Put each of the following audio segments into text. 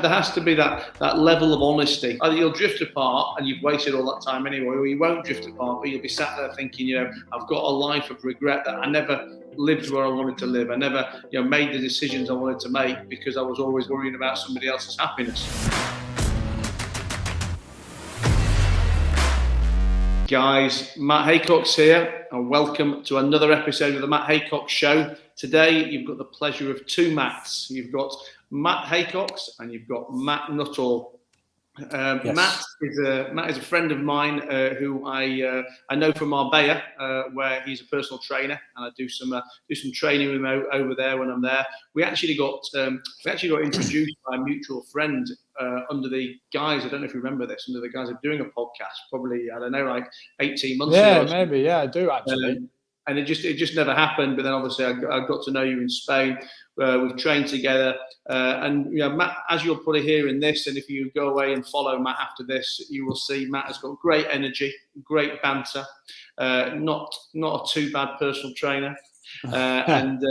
there has to be that level of honesty. Either you'll drift apart and you've wasted all that time anyway, or you won't drift apart, but you'll be sat there thinking, I've got a life of regret that I never lived where I wanted to live. I never, made the decisions I wanted to make because I was always worrying about somebody else's happiness. Guys, Matt Haycox here, and welcome to another episode of the Matt Haycox Show. Today, you've got the pleasure of two Matts. You've got Matt Haycox and you've got Matt Nuttall. Yes. Matt is a friend of mine who I know from Marbella, where he's a personal trainer, and I do some training with him over there when I'm there. We actually got introduced by a mutual friend under the guise, I don't know if you remember this, under the guise of doing a podcast, probably, I don't know, like 18 months ago. Yeah, maybe. Yeah, I do actually. And it just never happened. But then obviously I got to know you in Spain. We've trained together, and Matt, as you'll probably hear in this, and if you go away and follow Matt after this, you will see Matt has got great energy, great banter, not a too bad personal trainer, and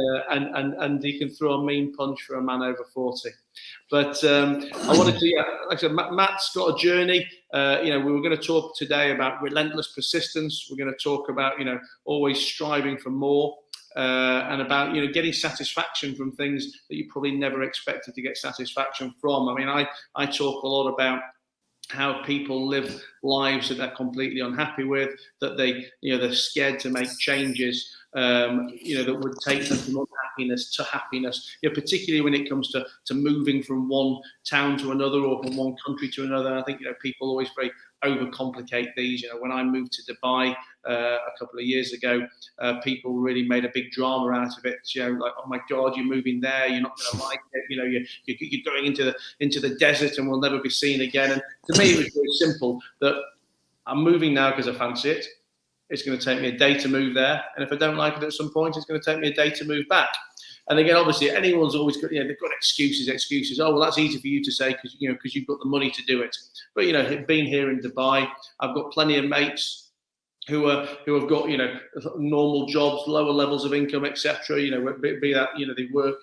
he can throw a mean punch for a man over 40. But I wanted to, like I said, Matt's got a journey. We were going to talk today about relentless persistence. We're going to talk about, always striving for more, and about, getting satisfaction from things that you probably never expected to get satisfaction from. I mean, I talk a lot about how people live lives that they're completely unhappy with, that they're scared to make changes, that would take them from unhappiness to happiness, particularly when it comes to moving from one town to another or from one country to another. I think, people always very overcomplicate these. When I moved to Dubai a couple of years ago, people really made a big drama out of it. Like, oh my God, you're moving there, you're not going to like it. You're going into the desert and we'll never be seen again. And to me, it was very simple that I'm moving now because I fancy it. It's going to take me a day to move there, and if I don't like it at some point, it's going to take me a day to move back. And again, obviously, anyone's always got, they've got excuses. Oh, well, that's easy for you to say because you've got the money to do it. But being here in Dubai, I've got plenty of mates who have got normal jobs, lower levels of income, etc. Be that they work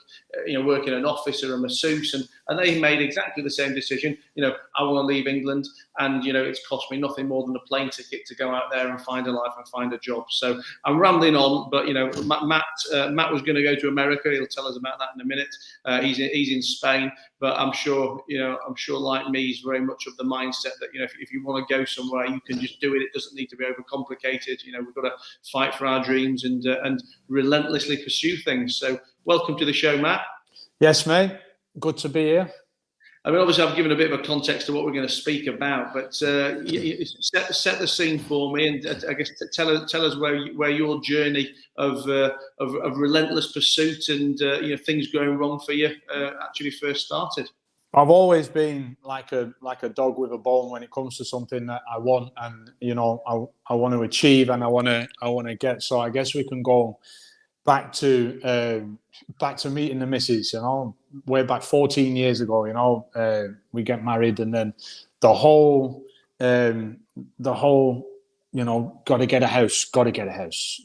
in an office or a masseuse, and they made exactly the same decision. I want to leave England, and it's cost me nothing more than a plane ticket to go out there and find a life and find a job. So I'm rambling on, but Matt was going to go to America. He'll tell us about that in a minute. He's in Spain, but I'm sure like me, he's very much of the mindset that if you want to go somewhere, you can just do it. It doesn't need to be overcomplicated. We've got to fight for our dreams and relentlessly pursue things. So welcome to the show, Matt. Yes, mate. Good to be here. I mean, obviously, I've given a bit of a context to what we're going to speak about, but set the scene for me, and I guess tell us where your journey of relentless pursuit and things going wrong for you actually first started. I've always been like a dog with a bone when it comes to something that I want, and I want to achieve, and I want to get. So I guess we can go back to meeting the missus, way back 14 years ago. We get married, and then the whole got to get a house,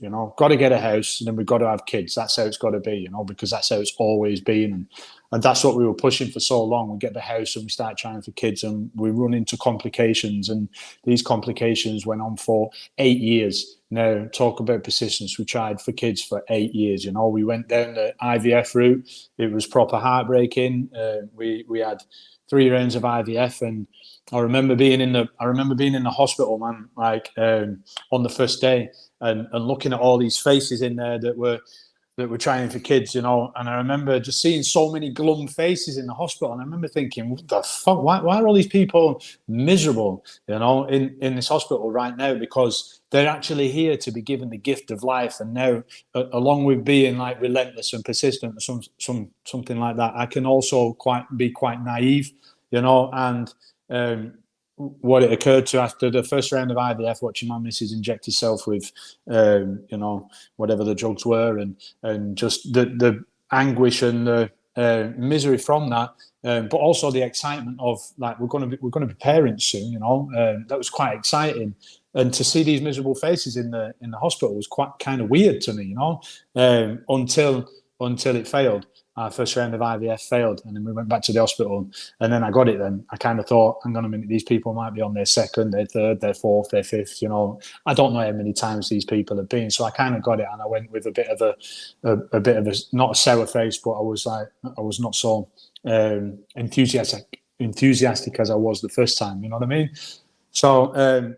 and then we've got to have kids. That's how it's got to be, because that's how it's always been, and that's what we were pushing for so long. We get the house and we start trying for kids, and we run into complications, and these complications went on for 8 years. Now, talk about persistence. We tried for kids for 8 years. We went down the IVF route. It was proper heartbreaking. We had 3 rounds of IVF, and I remember being in the hospital, man, like on the first day, and looking at all these faces in there that were trying for kids, and I remember just seeing so many glum faces in the hospital, and I remember thinking, what the fuck, why are all these people miserable, in this hospital right now? Because they're actually here to be given the gift of life, and now, along with being like relentless and persistent, or something like that, I can also be quite naive, and what it occurred to after the first round of IVF, watching my missus inject herself with, whatever the drugs were, and just the anguish and the misery from that, but also the excitement of like we're going to be parents soon. That was quite exciting, and to see these miserable faces in the hospital was quite kind of weird to me. Until until it failed. Our first round of IVF failed, and then we went back to the hospital, and then I got it. Then I kind of thought, hang on a minute, these people might be on their second, their third, their fourth, their fifth. You know, I don't know how many times these people have been. So I kind of got it, and I went with a bit of a not a sour face, but I was not so enthusiastic as I was the first time. You know what I mean? So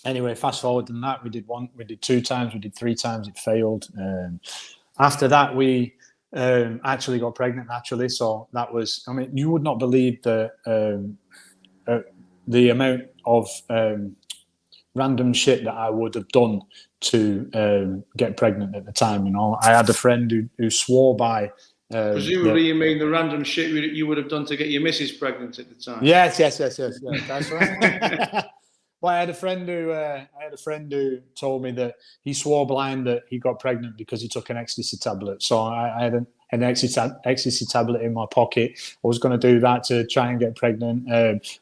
anyway, fast forward than that, we did 2 times, we did 3 times, it failed. After that, we actually got pregnant naturally. So that was, I mean, you would not believe the amount of random shit that I would have done to get pregnant at the time. You know, I had a friend who swore by. Presumably, you mean the random shit you would have done to get your missus pregnant at the time. Yes, that's right. Well, I had a friend who told me that he swore blind that he got pregnant because he took an ecstasy tablet. So I had an ecstasy tablet in my pocket. I was going to do that to try and get pregnant.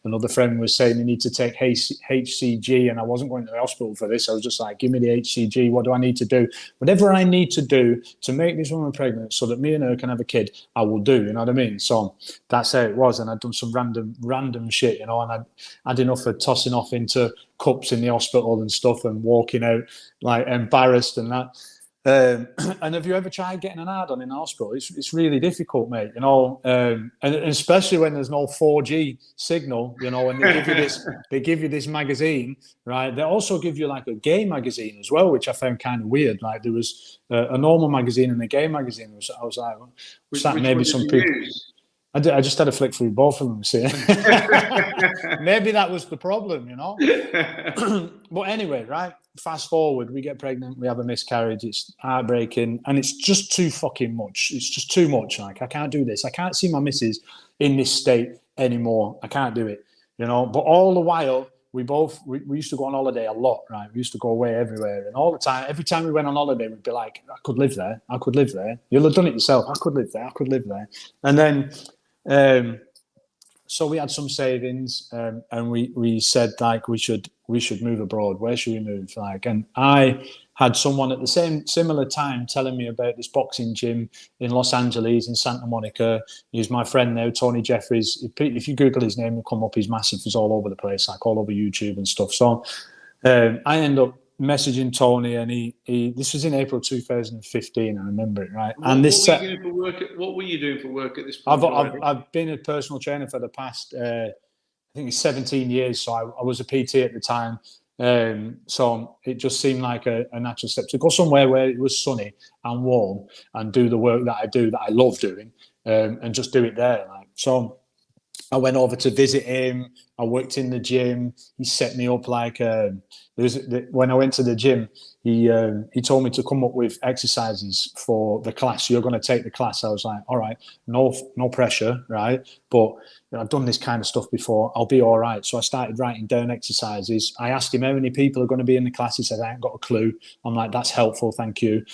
Another friend was saying you need to take HCG, and I wasn't going to the hospital for this. I was just like, give me the HCG. What do I need to do? Whatever I need to do to make this woman pregnant so that me and her can have a kid, I will do. You know what I mean? So that's how it was. And I'd done some random shit, you know, and I had enough of tossing off into cups in the hospital and stuff and walking out like embarrassed and that. And have you ever tried getting an hard-on in the hospital? It's really difficult, mate, you know, and especially when there's no 4G signal, you know, and they give you this magazine, right? They also give you like a gay magazine as well, which I found kind of weird. Like there was a normal magazine and a gay magazine. I was like, which maybe some people. Use? I just had a flick through both of them. See, maybe that was the problem, you know. But anyway, right? Fast forward, we get pregnant, we have a miscarriage. It's heartbreaking, and it's just too fucking much. It's just too much. Like I can't do this. I can't see my missus in this state anymore. I can't do it, you know. But all the while, we used to go on holiday a lot, right? We used to go away everywhere, and all the time, every time we went on holiday, we'd be like, I could live there. I could live there. You'll have done it yourself. I could live there. I could live there. And then. So we had some savings, and we said like we should move abroad. Where should we move? Like, and I had someone at the similar time telling me about this boxing gym in Los Angeles in Santa Monica. He's my friend now, Tony Jeffries. If you Google his name, he'll come up. He's massive. He's all over the place, like all over YouTube and stuff. So I end up messaging Tony, and he this was in April 2015. I remember it, right? What were you doing for work at this point? I've been a personal trainer for the past I think it's 17 years. So I was a PT at the time. So it just seemed like a natural step to go somewhere where it was sunny and warm and do the work that I do that I love doing, and just do it there. Like, so I went over to visit him. I worked in the gym. He set me up like when I went to the gym, he told me to come up with exercises for the class. You're going to take the class. I was like, all right, no pressure, right? But you know, I've done this kind of stuff before. I'll be all right. So I started writing down exercises. I asked him how many people are going to be in the class. He said, I ain't got a clue. I'm like, that's helpful, thank you.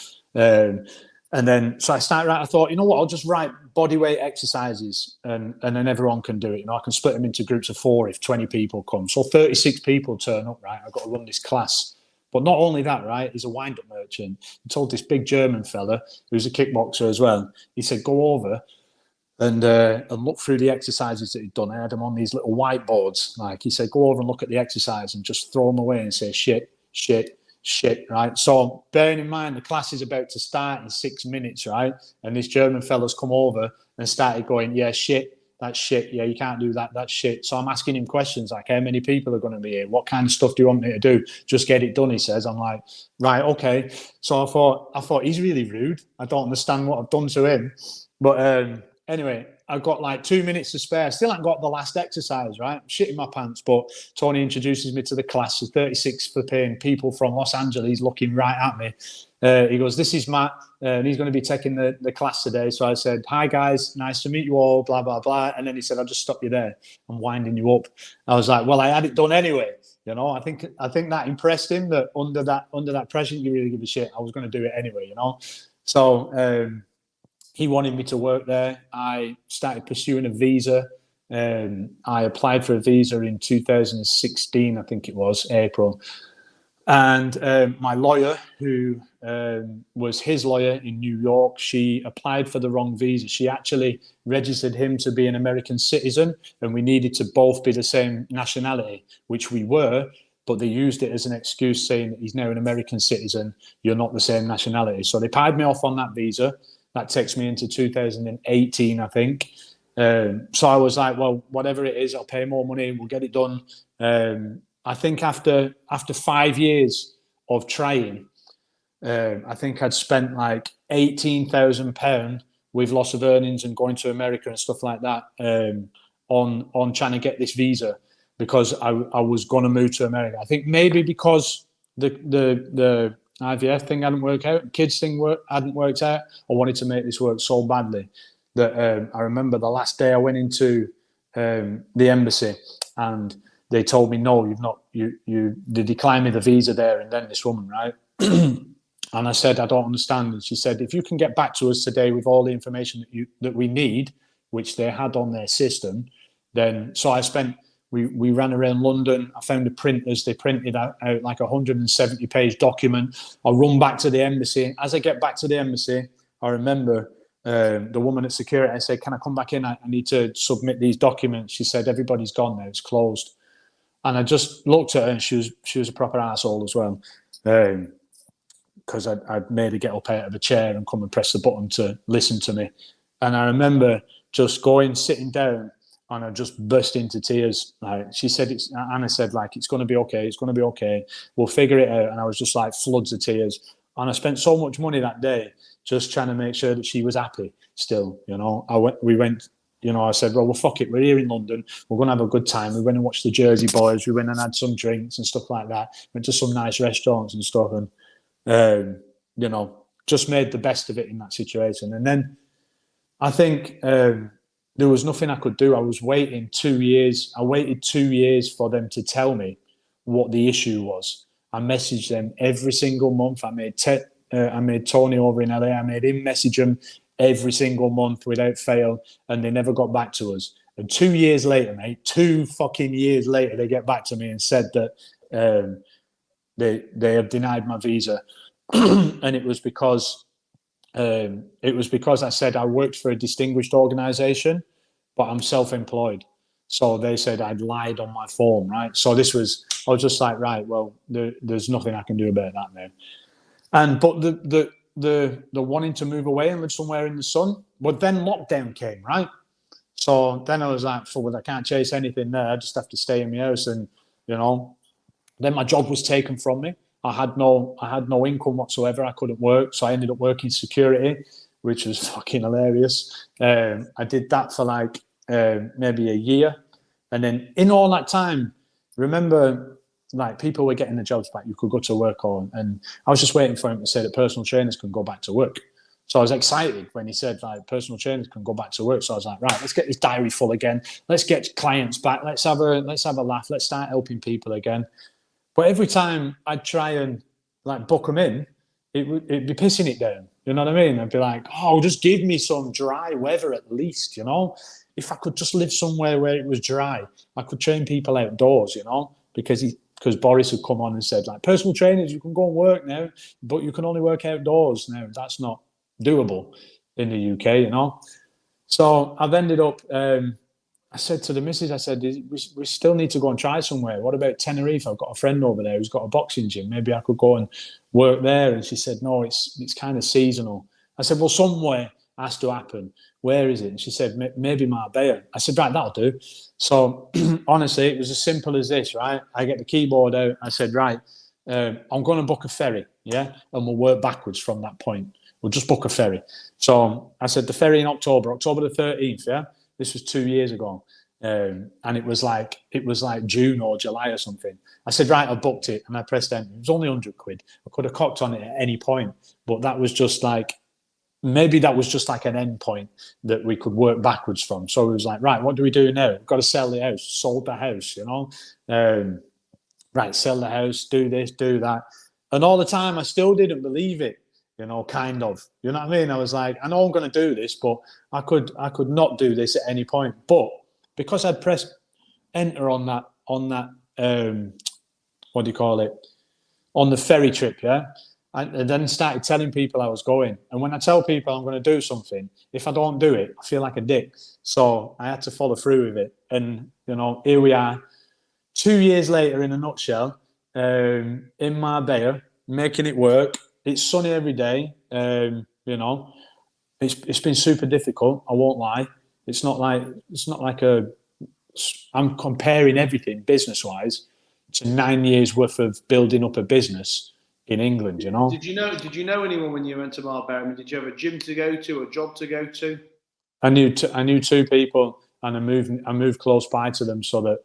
And then, so I started writing, I thought, you know what, I'll just write bodyweight exercises and then everyone can do it. You know, I can split them into groups of 4 if 20 people come. So 36 people turn up, right? I've got to run this class. But not only that, right? He's a wind-up merchant. He told this big German fella, who's a kickboxer as well, he said, go over and look through the exercises that he'd done. I had them on these little whiteboards. Like, he said, go over and look at the exercise and just throw them away and say, shit, right? So bearing in mind the class is about to start in 6 minutes, right? And this German fella's come over and started going, yeah, shit, that's shit. Yeah, you can't do that. That's shit. So I'm asking him questions like, how many people are going to be here? What kind of stuff do you want me to do? Just get it done, he says. I'm like, right, okay. So I thought he's really rude. I don't understand what I've done to him. But anyway, I've got like 2 minutes to spare. Still haven't got the last exercise, right? I'm shitting my pants, but Tony introduces me to the class. There's 36 flipping people from Los Angeles looking right at me. He goes, this is Matt, and he's going to be taking the class today. So I said, hi, guys, nice to meet you all, blah, blah, blah. And then he said, I'll just stop you there. I'm winding you up. I was like, well, I had it done anyway. You know, I think that impressed him, that under that pressure, you really give a shit. I was going to do it anyway, you know. So he wanted me to work there. I started pursuing a visa. I applied for a visa in 2016, I think it was, April. And my lawyer, who was his lawyer in New York, she applied for the wrong visa. She actually registered him to be an American citizen, and we needed to both be the same nationality, which we were, but they used it as an excuse saying that he's now an American citizen, you're not the same nationality. So they pied me off on that visa. That takes me into 2018, I think. So I was like, well, whatever it is, I'll pay more money, we'll get it done. I think after 5 years of trying, I think I'd spent like £18,000 with loss of earnings and going to America and stuff like that on trying to get this visa because I was going to move to America. I think maybe because the IVF thing hadn't worked out, kids thing hadn't worked out. I wanted to make this work so badly that I remember the last day I went into the embassy and they told me, no, you've not, they declined me the visa there and then, this woman, right? And I said, I don't understand. And she said, if you can get back to us today with all the information that we need, which they had on their system, then, so we ran around London. I found the printers. They printed out like a 170-page document. I run back to the embassy. As I get back to the embassy, I remember the woman at security, I said, can I come back in? I need to submit these documents. She said, everybody's gone now. It's closed. And I just looked at her and she was a proper asshole as well. Because I'd made her get up out of a chair and come and press the button to listen to me. And I remember just sitting down, and I just burst into tears. Like she said, Anna said, like, it's going to be okay. It's going to be okay. We'll figure it out. And I was just like floods of tears. And I spent so much money that day just trying to make sure that she was happy still, you know. We went, you know, I said, well, fuck it. We're here in London. We're going to have a good time. We went and watched the Jersey Boys. We went and had some drinks and stuff like that. Went to some nice restaurants and stuff. And, you know, just made the best of it in that situation. And then I think there was nothing I could do. I was waiting 2 years. I waited 2 years for them to tell me what the issue was. I messaged them every single month. I made Tony over in LA. I made him message them every single month without fail, and they never got back to us. And 2 years later, mate, 2 fucking years later, they get back to me and said that they have denied my visa, and it was because I said I worked for a distinguished organisation, but I'm self-employed. So they said I'd lied on my form, right? So I was just like, right, well, there's nothing I can do about that now. But the wanting to move away and live somewhere in the sun, but then lockdown came, right? So then I was like, well, I can't chase anything there. I just have to stay in my house, and you know. Then my job was taken from me. I had no income whatsoever. I couldn't work, so I ended up working security, which was fucking hilarious. I did that for like maybe a year, and then in all that time, remember, like people were getting the jobs back. You could go to work and I was just waiting for him to say that personal trainers can go back to work. So I was excited when he said like personal trainers can go back to work. So I was like, right, let's get this diary full again. Let's get clients back. Let's have a laugh. Let's start helping people again. But every time I'd try and like book them in, it'd be pissing it down. You know what I mean? I'd be like, oh, just give me some dry weather at least, you know? If I could just live somewhere where it was dry, I could train people outdoors, you know? Because Boris had come on and said, like, personal trainers, you can go and work now, but you can only work outdoors. Now, that's not doable in the UK, you know? So I've ended up... I said to the missus, I said, we still need to go and try somewhere. What about Tenerife? I've got a friend over there who's got a boxing gym. Maybe I could go and work there. And she said, no, it's kind of seasonal. I said, well, somewhere has to happen. Where is it? And she said, maybe Marbella. I said, right, that'll do. So honestly, it was as simple as this, right? I get the keyboard out. I said, right, I'm going to book a ferry, yeah? And we'll work backwards from that point. We'll just book a ferry. So I said, the ferry in October the 13th, yeah? This was 2 years ago. And it was like June or July or something. I said, right, I booked it, and I pressed enter. It was only £100. I could have cocked on it at any point, but that was just like, maybe that was just like an end point that we could work backwards from. So it was like, right, what do we do now? We've got to sell the house. Sold the house, you know. Right, sell the house, do this, do that. And all the time, I still didn't believe it. You know, kind of. You know what I mean? I was like, I know I'm going to do this, but I could not do this at any point. But because I'd pressed enter on that what do you call it? on the ferry trip, yeah. I then started telling people I was going. And when I tell people I'm going to do something, if I don't do it, I feel like a dick. So I had to follow through with it. And, you know, here we are 2 years later in a nutshell, in Marbella, making it work. It's sunny every day. You know, it's been super difficult. I won't lie. It's not like I'm comparing everything business wise to 9 years worth of building up a business in England, you know. Did you know anyone when you went to Marbella? I mean, did you have a gym to go to, a job to go to? I knew two people, and I moved close by to them so that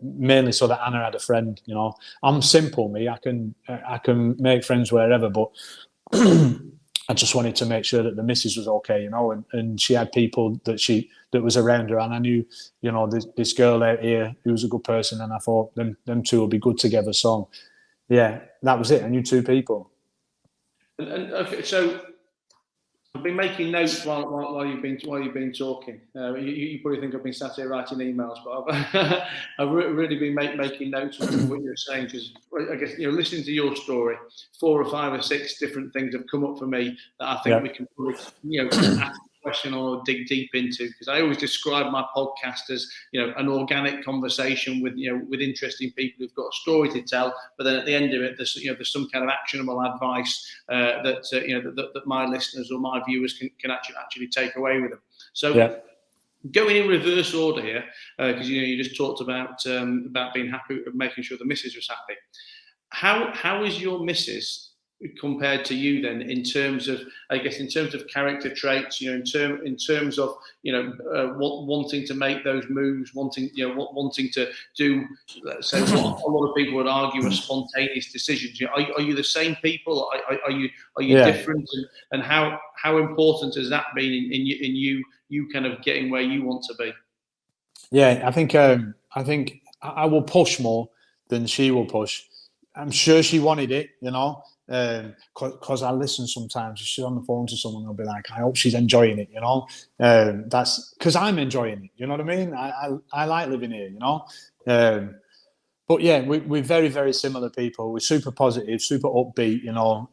mainly so that Anna had a friend. You know, I'm simple, me. I can make friends wherever, but I just wanted to make sure that the missus was okay, you know, and she had people that was around her, and I knew, you know, this girl out here who was a good person, and I thought them two will be good together. So yeah, that was it. I knew two people. And okay, so I've been making notes while you've been talking. You probably think I've been sat here writing emails, but I've really been making notes of what you're saying, because I guess, you know, listening to your story, 4 or 5 or 6 different things have come up for me that I think we can probably, you know, ask a question or dig deep into, because I always describe my podcast as, you know, an organic conversation with, you know, with interesting people who've got a story to tell, but then at the end of it, there's some kind of actionable advice that my listeners or my viewers can actually take away with them. So going in reverse order here, because you just talked about being happy, making sure the missus was happy. How is your missus compared to you then, in terms of character traits, you know, in terms of, you know, wanting to make those moves, wanting to do, let's say, what a lot of people would argue are spontaneous decisions. You know, are you the same people? Are you different? And how important has that been in you kind of getting where you want to be? Yeah, I think I will push more than she will push. I'm sure she wanted it, you know, because I listen sometimes. She's on the phone to someone, I'll be like, I hope she's enjoying it, you know. That's because I'm enjoying it, you know what I mean? I like living here, you know. But yeah, we're very, very similar people. We're super positive, super upbeat, you know.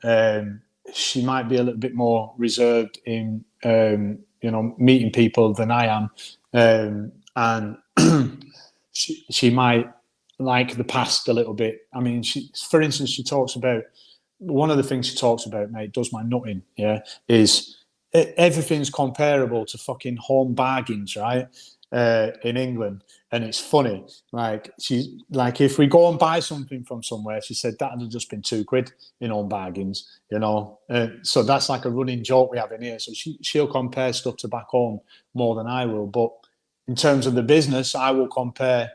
She might be a little bit more reserved in, you know, meeting people than I am. And she might like the past a little bit. I mean, for instance, she talks about, one of the things she talks about, mate, does my nutting, yeah, is everything's comparable to fucking home bargains, right? In England. And it's funny, like, if we go and buy something from somewhere, she said that'd have just been £2 in home bargains, you know. So that's like a running joke we have in here. So she'll compare stuff to back home more than I will. But in terms of the business, I will compare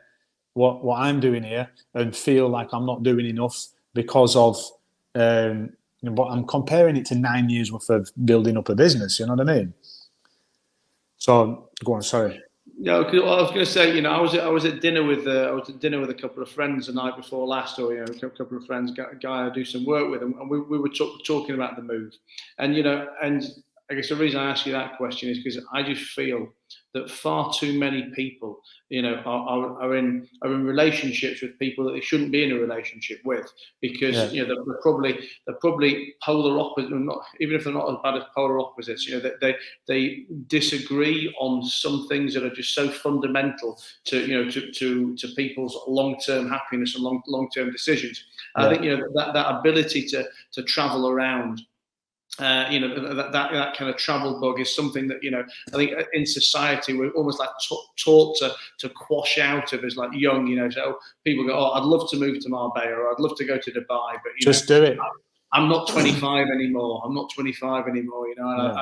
what I'm doing here and feel like I'm not doing enough because of, but I'm comparing it to 9 years worth of building up a business. You know what I mean? So go on. Sorry. No, I was going to say, you know, I was at dinner with a couple of friends the night before last, or, you know, a couple of friends, guy I do some work with, and we were talking about the move, and, you know, and I guess the reason I ask you that question is because I just feel that far too many people, you know, are in relationships with people that they shouldn't be in a relationship with, because you know, they're probably polar opposites, not even if they're not as bad as polar opposites. You know, they disagree on some things that are just so fundamental to, you know, to people's long-term happiness and long-term decisions. I think, you know, that ability to travel around. You know, that kind of travel bug is something that, you know, I think in society we're almost like taught to quash out of as like young, you know. So people go, oh, I'd love to move to Marbella, or I'd love to go to Dubai, but you just do it. I'm not 25 anymore. You know, and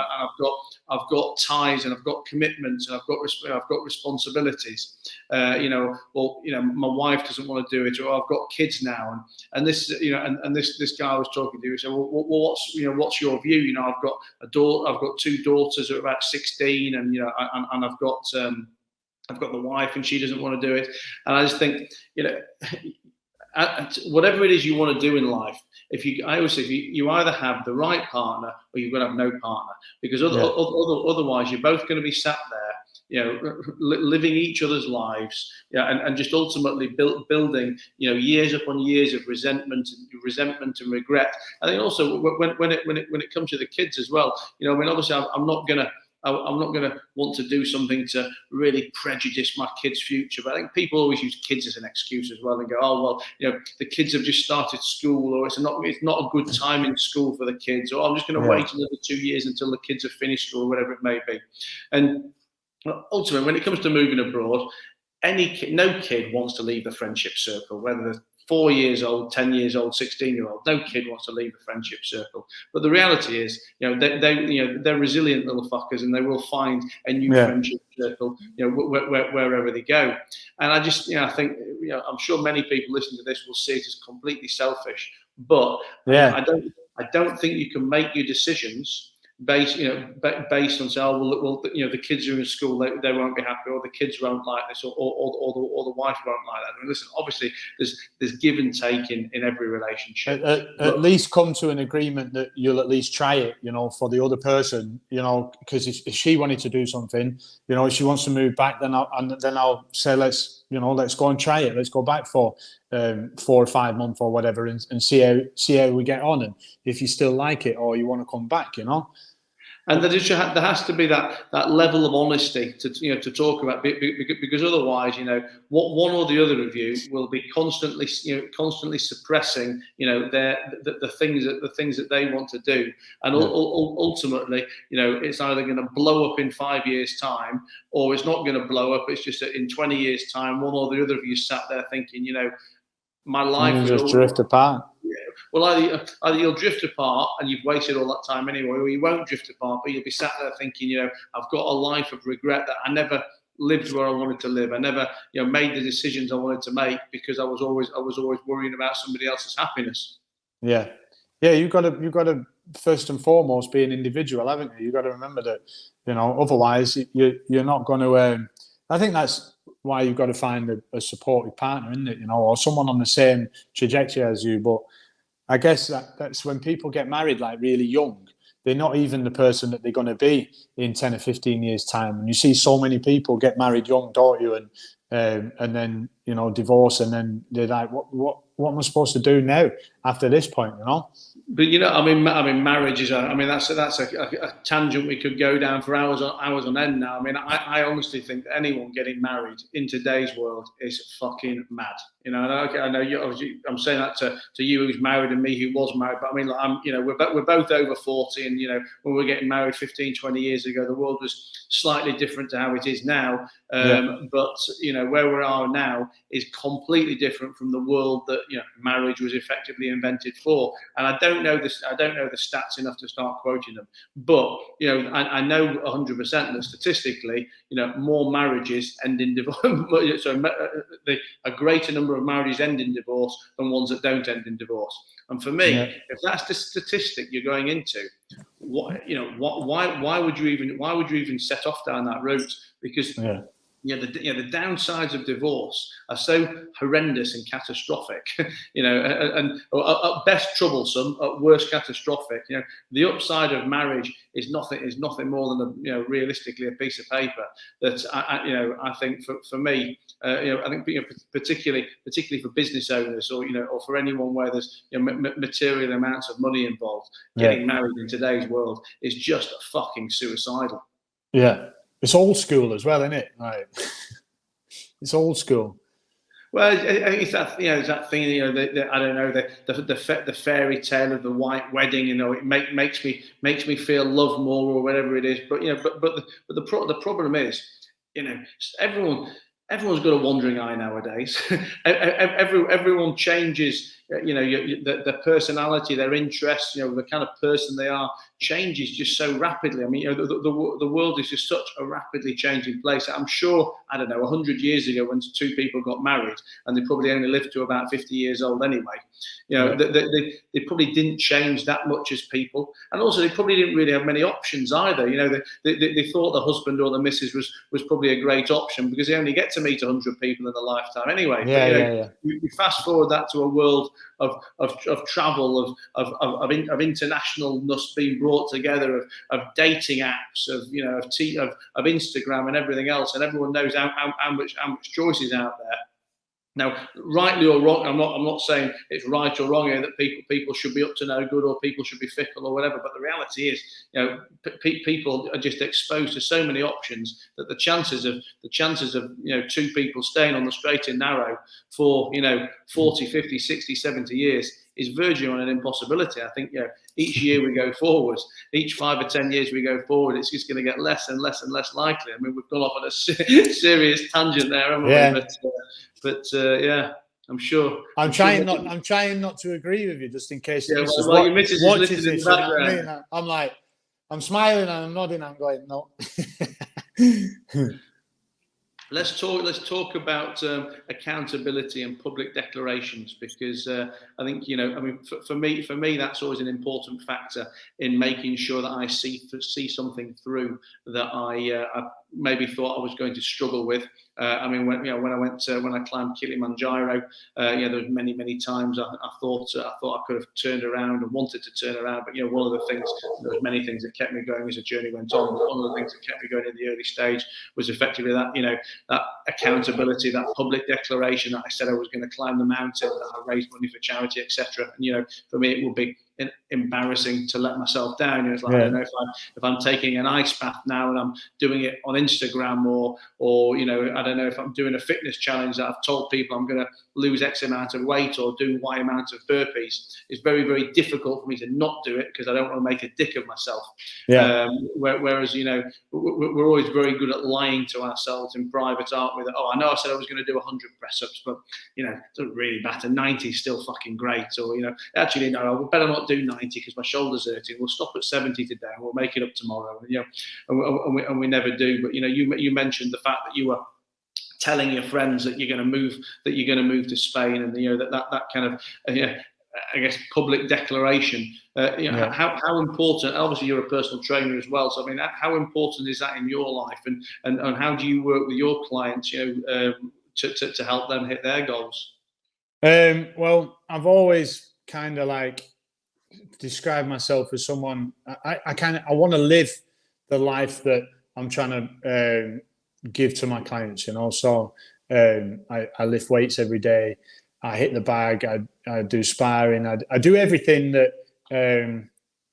I've got ties, and I've got commitments, and I've got responsibilities. You know, well, you know, my wife doesn't want to do it, or I've got kids now, and this, you know, and this guy I was talking to, he said, well, what's your view? You know, I've got a daughter, I've got 2 daughters who are about 16, and, you know, and I've got the wife, and she doesn't want to do it, and I just think, you know, whatever it is you want to do in life, I always say, you either have the right partner or you've got to have no partner, because otherwise you're both going to be sat there, living each other's lives, and just ultimately building, years upon years of resentment and regret. I think also when it comes to the kids as well, obviously I'm not gonna want to do something to really prejudice my kids' future. But I think people always use kids as an excuse as well and go, oh, well, the kids have just started school, or it's not a good time in school for the kids, or I'm just going to wait another 2 years until the kids have finished school, or whatever it may be. And ultimately, when it comes to moving abroad, no kid wants to leave the friendship circle, whether they're 4 years old, 10 years old, 16-year-old. No kid wants to leave the friendship circle. But the reality is, they're resilient little fuckers, and they will find a new friendship circle, wherever they go. And I just, I think, I'm sure many people listening to this will see it as completely selfish. But I don't think you can make your decisions based on saying, well, the kids are in school, they won't be happy, or the kids won't like this, or the wife won't like that. I mean, listen, obviously there's give and take in every relationship. At least come to an agreement that you'll at least try it, for the other person, because if she wanted to do something, if she wants to move back, then I'll say, let's go and try it. Let's go back for 4 or 5 months or whatever, and see how we get on, and if you still like it or you want to come back, And there has to be that level of honesty to talk about, because otherwise, what one or the other of you will be constantly suppressing, the things that they want to do, and ultimately, it's either going to blow up in 5 years' time, or it's not going to blow up. It's just that in 20 years' time, one or the other of you sat there thinking, my life was just drift apart. Well, either you'll drift apart and you've wasted all that time anyway, or you won't drift apart, but you'll be sat there thinking, I've got a life of regret that I never lived where I wanted to live. I never, made the decisions I wanted to make because I was always worrying about somebody else's happiness. Yeah, you've got to first and foremost be an individual, haven't you? You've got to remember that, otherwise you're not going to. I think that's why you've got to find a supportive partner, isn't it? Or someone on the same trajectory as you. But I guess that's when people get married like really young. They're not even the person that they're going to be in 10 or 15 years' time. And you see so many people get married young, don't you? And then divorce, and then they're like, what am I supposed to do now after this point? But marriage is that's a tangent we could go down for hours on end now. I honestly think that anyone getting married in today's world is fucking mad. I know you obviously, I'm saying that to you who's married and me who was married, but we're both over 40, and when we were getting married 15, 20 years ago, the world was slightly different to how it is now. But where we are now is completely different from the world that marriage was effectively invented for. And I don't know the stats enough to start quoting them, but I know 100% that statistically, more marriages end in divorce. So a greater number of marriages end in divorce than ones that don't end in divorce. And for me, if that's the statistic you're going into, why would you even set off down that route? Because the downsides of divorce are so horrendous and catastrophic, and at best troublesome, at worst catastrophic. The upside of marriage is nothing more than realistically a piece of paper that I think for me, I think particularly for business owners, or for anyone where there's material amounts of money involved, getting married in today's world is just fucking suicidal. Yeah. It's old school as well, isn't it? Right. It's old school. Well, it's that it's that thing. I don't know, the fairy tale of the white wedding. It makes me feel love more, or whatever it is. But the problem is, everyone's got a wandering eye nowadays. Everyone changes. The personality, their interests, the kind of person they are changes just so rapidly. The world is just such a rapidly changing place. I'm sure, 100 years ago when two people got married, and they probably only lived to about 50 years old anyway, they probably didn't change that much as people. And also they probably didn't really have many options either. They thought the husband or the missus was probably a great option because they only get to meet 100 people in a lifetime anyway. You fast forward that to a world of travel, of internationalness being brought together, of dating apps, of Instagram and everything else, and everyone knows how much choice is out there. Now, rightly or wrong, I'm not saying it's right or wrong here that people should be up to no good or people should be fickle or whatever. But the reality is, people are just exposed to so many options that the chances of two people staying on the straight and narrow for 40, 50, 60, 70 years is verging on an impossibility. I think each year we go forward, each 5 or 10 years we go forward, it's just going to get less and less and less likely. I mean, we've gone off on a serious tangent there, haven't we? But I'm sure. I'm trying not to agree with you, just in case. Yeah, your missus is listening in the background. You know what I mean? I'm like, I'm smiling and I'm nodding. I'm going, no. Let's talk about accountability and public declarations, because I think for me that's always an important factor in making sure that I see something through that I maybe thought I was going to struggle with. When I climbed Kilimanjaro, there was many times I thought I could have turned around and wanted to turn around, but one of the things, there was many things that kept me going as the journey went on. But one of the things that kept me going in the early stage was effectively that accountability, that public declaration that I said I was going to climb the mountain, that I raised money for charity, etc. And for me it would be embarrassing to let myself down. It's like, I don't know if I'm taking an ice bath now and I'm doing it on Instagram, or I don't know if I'm doing a fitness challenge that I've told people I'm going to lose X amount of weight or do Y amount of burpees. It's very, very difficult for me to not do it because I don't want to make a dick of myself. Whereas we're always very good at lying to ourselves in private, aren't we? That, I know I said I was going to do 100 press-ups, but it doesn't really matter. 90 is still fucking great. Or actually no, I better not do 90 because my shoulder's hurting. We'll stop at 70 today and we'll make it up tomorrow. And we never do. But you mentioned the fact that you were telling your friends that you're going to move to Spain, and that kind of I guess public declaration. How important? Obviously, you're a personal trainer as well. So I mean, how important is that in your life, and how do you work with your clients, to help them hit their goals? Well, I've always kind of describe myself as someone, I want to live the life that I'm trying to give to my clients, So I lift weights every day. I hit the bag. I do sparring. I do everything that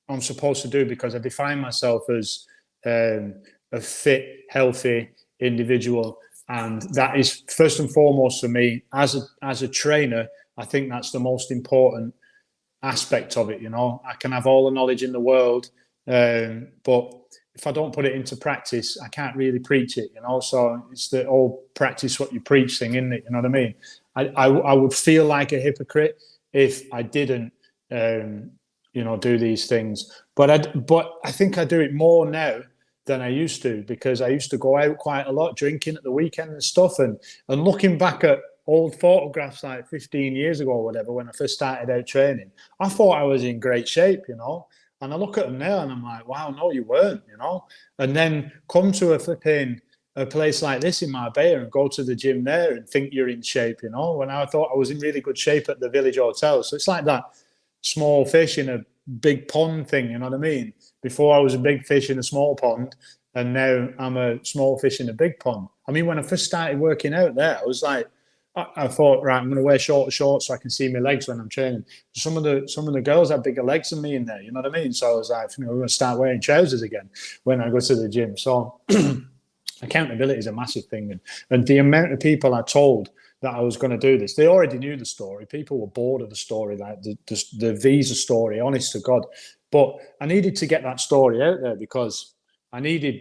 I'm supposed to do, because I define myself as a fit, healthy individual, and that is first and foremost for me as a trainer. I think that's the most important aspect of it. I can have all the knowledge in the world, but if I don't put it into practice, I can't really preach it. So it's the old practice what you preach thing, isn't it? You know what I mean? I would feel like a hypocrite if I didn't do these things, but I think I do it more now than I used to, because I used to go out quite a lot drinking at the weekend and stuff, and looking back at old photographs like 15 years ago or whatever, when I first started out training, I thought I was in great shape, and I look at them now and I'm like, wow, no, you weren't, and then come to a place like this in Marbella and go to the gym there and think you're in shape, when I thought I was in really good shape at the Village Hotel. So it's like that small fish in a big pond thing, you know what I mean? Before I was a big fish in a small pond, and now I'm a small fish in a big pond. I mean, when I first started working out there, I was like, I thought, right, I'm going to wear shorter shorts so I can see my legs when I'm training. Some of the girls have bigger legs than me in there, you know what I mean? So I was like, we're going to start wearing trousers again when I go to the gym. So accountability is a massive thing. And the amount of people I told that I was going to do this, they already knew the story. People were bored of the story, like the visa story, honest to God. But I needed to get that story out there because I needed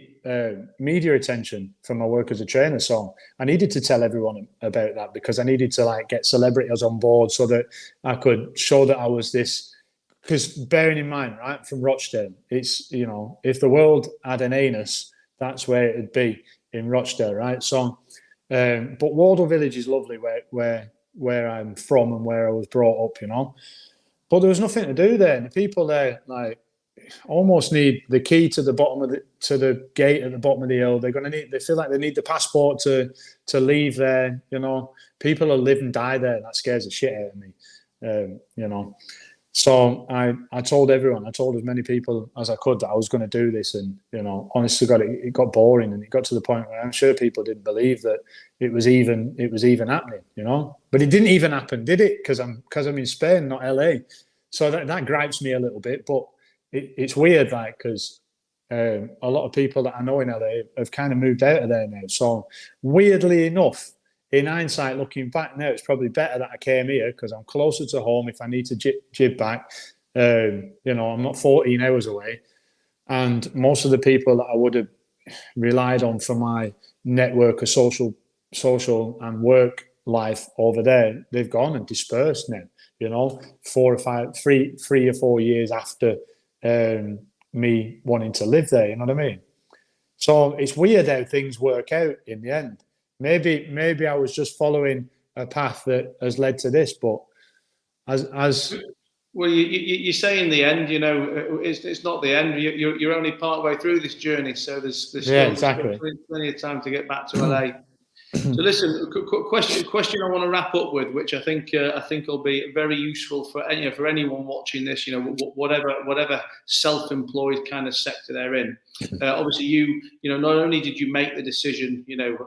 media attention from my work as a trainer. So I needed to tell everyone about that, because I needed to get celebrities on board so that I could show that I was this. Because bearing in mind, right, from Rochdale, it's, if the world had an anus, that's where it'd be, in Rochdale, right? So, but Wardle Village is lovely where I'm from and where I was brought up, But there was nothing to do there. And the people there, almost need the key to the bottom to the gate at the bottom of the hill. They feel like they need the passport to leave there. People will live and die there. That scares the shit out of me. you know. So I told everyone, I told as many people as I could that I was going to do this, and you know, honestly, it got boring, and it got to the point where I'm sure people didn't believe that it was even happening, you know. But it didn't even happen, did it? Because I'm in Spain, not LA. So that gripes me a little bit, but it's weird, like, because a lot of people that I know in LA have kind of moved out of there now. So weirdly enough, in hindsight, looking back now, it's probably better that I came here because I'm closer to home if I need to jib back. You know, I'm not 14 hours away. And most of the people that I would have relied on for my network of social and work life over there, they've gone and dispersed now, you know, 3 or 4 years after me wanting to live there, you know what I mean? So it's weird how things work out in the end. Maybe I was just following a path that has led to this, but as well, you say in the end, you know, it's not the end. You're only part way through this journey, so there's still plenty of time to get back to LA. So listen, question I want to wrap up with, which I think will be very useful for anyone watching this. You know, whatever self-employed kind of sector they're in. Obviously, you know, not only did you make the decision, you know,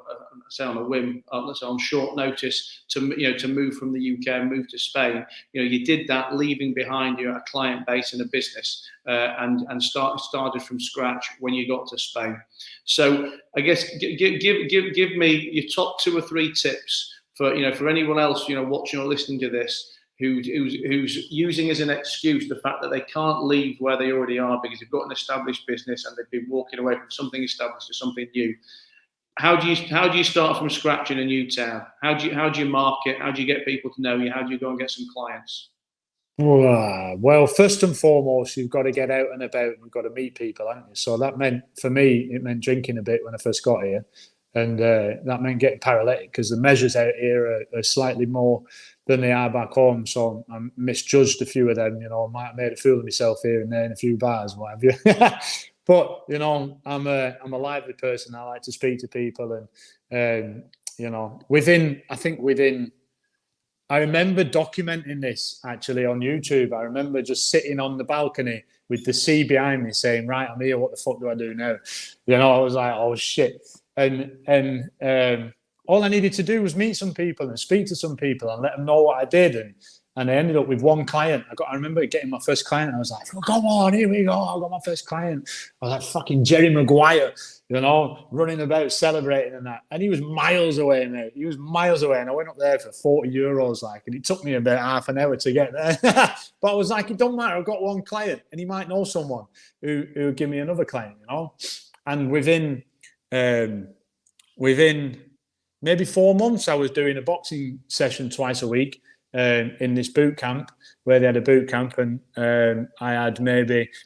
say on a whim, let's say on short notice, to move from the UK and move to Spain. You know, you did that leaving behind you a client base and a business, and started from scratch when you got to Spain. So I guess give me your top 2 or 3 tips for anyone else, you know, watching or listening to this, who's using as an excuse the fact that they can't leave where they already are because they've got an established business and they've been walking away from something established to something new. How do you start from scratch in a new town? How do you market? How do you get people to know you? How do you go and get some clients? Well, first and foremost, you've got to get out and about and you've got to meet people, haven't you? So that meant, for me, it meant drinking a bit when I first got here. And that meant getting paralytic because the measures out here are slightly more than they are back home. So I misjudged a few of them, you know, I might have made a fool of myself here and there in a few bars, what have you. But, you know, I'm a lively person. I like to speak to people. And, you know, I remember documenting this actually on YouTube. I remember just sitting on the balcony with the sea behind me saying, right, I'm here. What the fuck do I do now? You know, I was like, oh, shit. And all I needed to do was meet some people and speak to some people and let them know what I did. And I ended up with one client. I remember getting my first client. I was like, oh, come on, here we go. I got my first client. I was like fucking Jerry Maguire, you know, running about celebrating and that. And he was miles away, mate. He was miles away. And I went up there for 40 euros, like, and it took me about half an hour to get there. But I was like, it don't matter. I've got one client and he might know someone who would give me another client, you know. And within maybe 4 months, I was doing a boxing session twice a week. In this boot camp where they had a boot camp, and I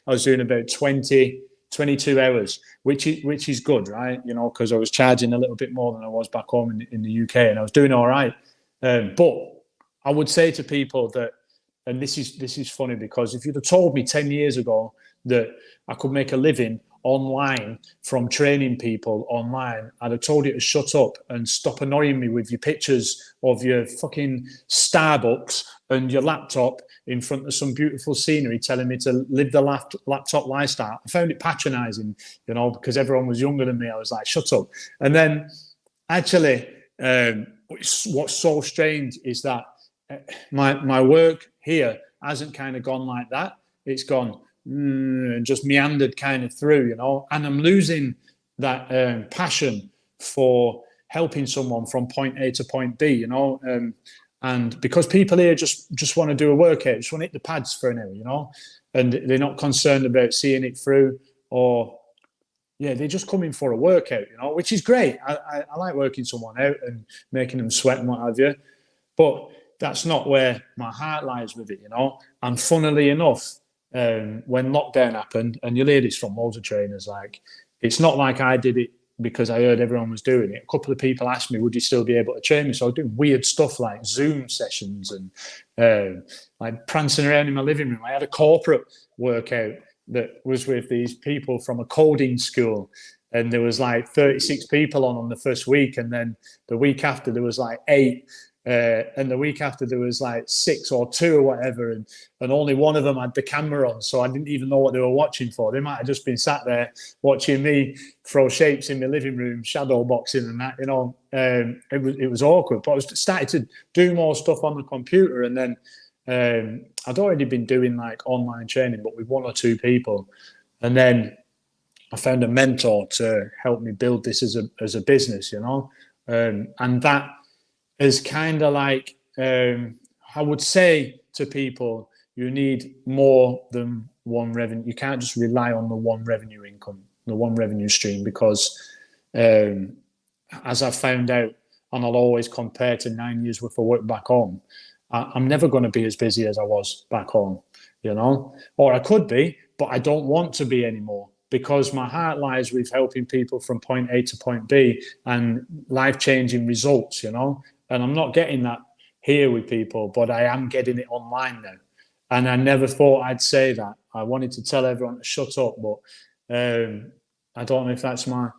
was doing about 22 hours, which is good, right? You know, because I was charging a little bit more than I was back home in the UK, and I was doing all right. But I would say to people that, and this is funny because if you'd have told me 10 years ago that I could make a living online from training people online, I'd have told you to shut up and stop annoying me with your pictures of your fucking Starbucks and your laptop in front of some beautiful scenery telling me to live the laptop lifestyle. I found it patronizing, you know, because everyone was younger than me. I was like, shut up. And then actually what's so strange is that my work here hasn't kind of gone like that. It's gone and just meandered kind of through, you know, and I'm losing that passion for helping someone from point A to point B, you know, and because people here just want to do a workout, just want to hit the pads for an hour, you know, and they're not concerned about seeing it through, or they're just coming for a workout, you know, which is great. I like working someone out and making them sweat and what have you, but that's not where my heart lies with it, you know. And funnily enough, when lockdown happened, and you'll hear this from loads of trainers, like, it's not like I did it because I heard everyone was doing it. A couple of people asked me, would you still be able to train me? So I was doing weird stuff like Zoom sessions and like prancing around in my living room. I had a corporate workout that was with these people from a coding school, and there was like 36 people on the first week, and then the week after there was like 8. And the week after there was like 6 or 2 or whatever, and only one of them had the camera on, so I didn't even know what they were watching for. They might have just been sat there watching me throw shapes in my living room, shadow boxing and that, you know. It was awkward, but I was starting to do more stuff on the computer, and then I'd already been doing like online training, but with 1 or 2 people, and then I found a mentor to help me build this as a business, you know, and that is kind of like, I would say to people, you need more than one revenue. You can't just rely on the one revenue income, the one revenue stream, because as I've found out, and I'll always compare to 9 years worth of work back home, I'm never going to be as busy as I was back home, you know, or I could be, but I don't want to be anymore, because my heart lies with helping people from point A to point B and life-changing results, you know. And I'm not getting that here with people, but I am getting it online now. And I never thought I'd say that. I wanted to tell everyone to shut up, but I don't know if that's my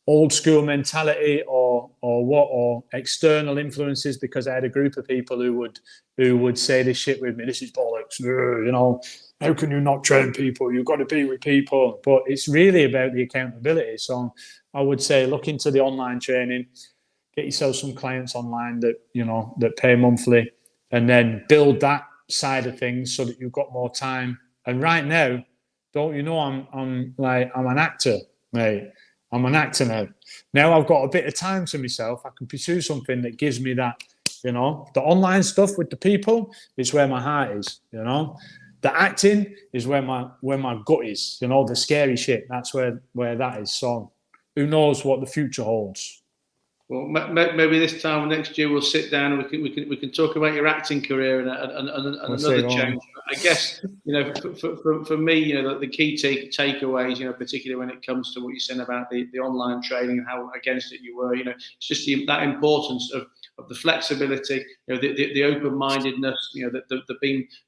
old school mentality or what, or external influences, because I had a group of people who would say this shit with me. This is bollocks, you know. How can you not train people? You've got to be with people. But it's really about the accountability. So I would say look into the online training. Get yourself some clients online that, you know, that pay monthly, and then build that side of things so that you've got more time. And right now, don't you know, I'm an actor, mate. I'm an actor now. Now I've got a bit of time to myself. I can pursue something that gives me that, you know. The online stuff with the people is where my heart is, you know. The acting is where my gut is, you know. The scary shit, that's where that is. So who knows what the future holds. Well, maybe this time next year we'll sit down and we can talk about your acting career and another change. I guess, you know, for me, you know, the key takeaways, you know, particularly when it comes to what you're saying about the online training and how against it you were, you know, it's just that importance of the flexibility, you know, the open-mindedness, you know, the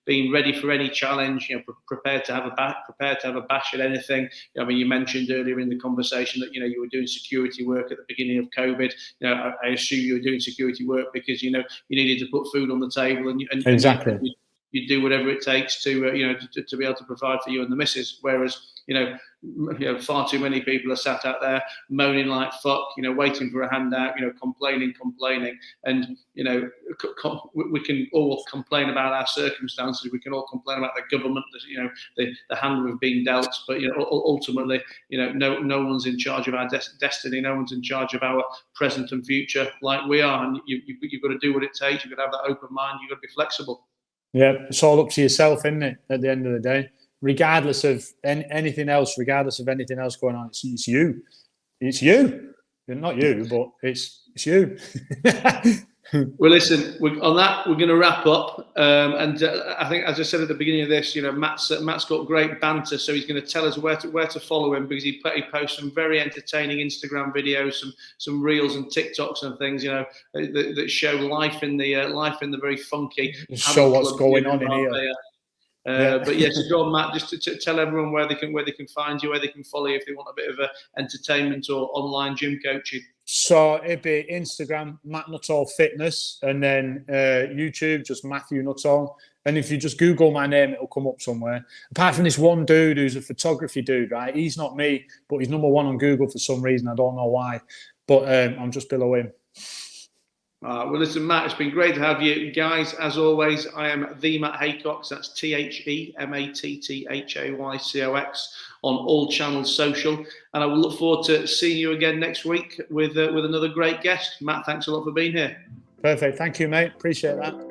being ready for any challenge, you know, prepared to have a bash at anything. I mean, you mentioned earlier in the conversation that, you know, you were doing security work at the beginning of COVID. You know, I assume you were doing security work because, you know, you needed to put food on the table, and exactly. You do whatever it takes to you know, to be able to provide for you and the missus. Whereas, you know, far too many people are sat out there moaning like fuck, you know, waiting for a handout, you know, complaining, and, you know, we can all complain about our circumstances. We can all complain about the government, you know, the hand we've been dealt. But, you know, ultimately, you know, no one's in charge of our destiny. No one's in charge of our present and future like we are. And you've got to do what it takes. You've got to have that open mind. You've got to be flexible. Yeah, it's all up to yourself, isn't it? At the end of the day, regardless of anything else, going on, it's you. It's you. Not you, but it's you. Well, listen, on that, we're going to wrap up. And I think, as I said at the beginning of this, you know, Matt's got great banter, so he's going to tell us where to follow him, because he posts some very entertaining Instagram videos, some reels and TikToks and things, you know, that show life in the very funky. Show what's going on in here. But yes, go on, Matt, just to tell everyone where they can find you, where they can follow you if they want a bit of entertainment or online gym coaching. So it'd be Instagram, Matt Nuttall Fitness, and then YouTube, just Matthew Nuttall. And if you just Google my name, it'll come up somewhere. Apart from this one dude who's a photography dude, right? He's not me, but he's number 1 on Google for some reason. I don't know why. But I'm just below him. Well, listen, Matt, it's been great to have you guys. As always, I am the Matt Haycox. That's TheMattHaycox on all channels social. And I will look forward to seeing you again next week with another great guest. Matt, thanks a lot for being here. Perfect. Thank you, mate. Appreciate that.